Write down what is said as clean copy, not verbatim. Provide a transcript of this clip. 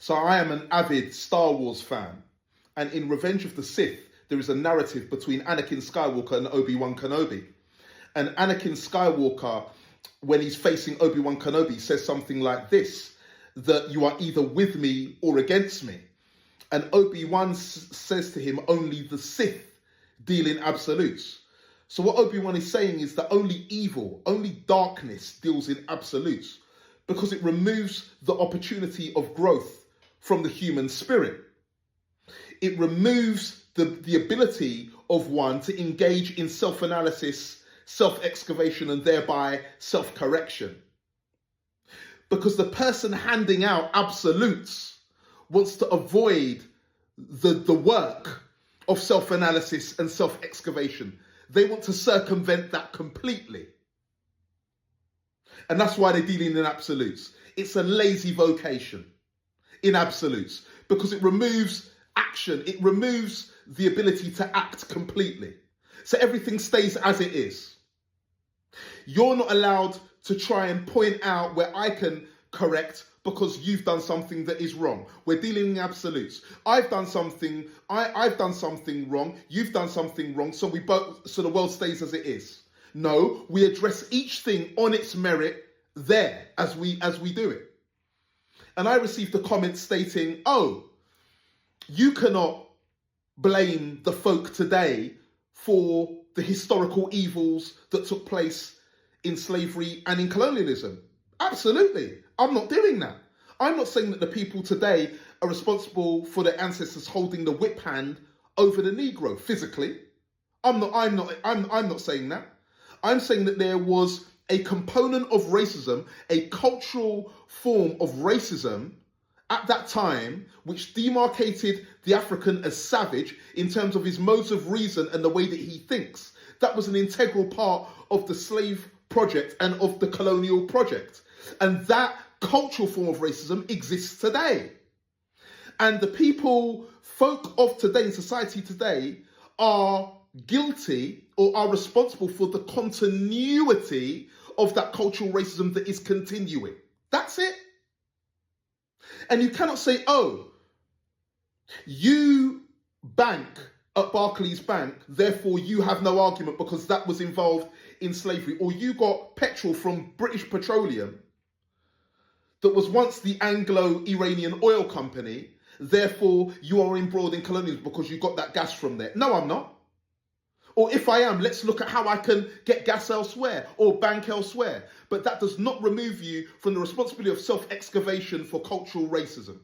So I am an avid Star Wars fan. And in Revenge of the Sith, there is a narrative between Anakin Skywalker and Obi-Wan Kenobi. And Anakin Skywalker, when he's facing Obi-Wan Kenobi, says something like this, that you are either with me or against me. And Obi-Wan says to him, only the Sith deal in absolutes. So what Obi-Wan is saying is that only evil, only darkness deals in absolutes, because it removes the opportunity of growth from the human spirit. It removes the ability of one to engage in self-analysis, self-excavation, and thereby self-correction. Because the person handing out absolutes wants to avoid the work of self-analysis and self-excavation. They want to circumvent that completely. And that's why they're dealing in absolutes. It's a lazy vocation in absolutes, because it removes action. It removes the ability to act completely. So everything stays as it is. You're not allowed to try and point out where I can correct because you've done something that is wrong. We're dealing in absolutes. I've done something wrong, you've done something wrong, so the world stays as it is. No, we address each thing on its merit there as we do it. And I received a comment stating, oh, you cannot blame the folk today for the historical evils that took place in slavery and in colonialism. Absolutely. I'm not doing that. I'm not saying that the people today are responsible for their ancestors holding the whip hand over the Negro physically. I'm not saying that. I'm saying that there was a component of racism, a cultural form of racism at that time, which demarcated the African as savage in terms of his modes of reason and the way that he thinks. That was an integral part of the slave project and of the colonial project. And that cultural form of racism exists today. And the folk of today, in society today, are guilty or are responsible for the continuity of that cultural racism that is continuing. That's it. And you cannot say, oh, you bank at Barclays Bank, therefore you have no argument because that was involved in slavery. Or you got petrol from British Petroleum that was once the Anglo-Iranian oil company, therefore you are embroiled in colonialism because you got that gas from there. No, I'm not. Or if I am, let's look at how I can get gas elsewhere or bank elsewhere. But that does not remove you from the responsibility of self-excavation for cultural racism.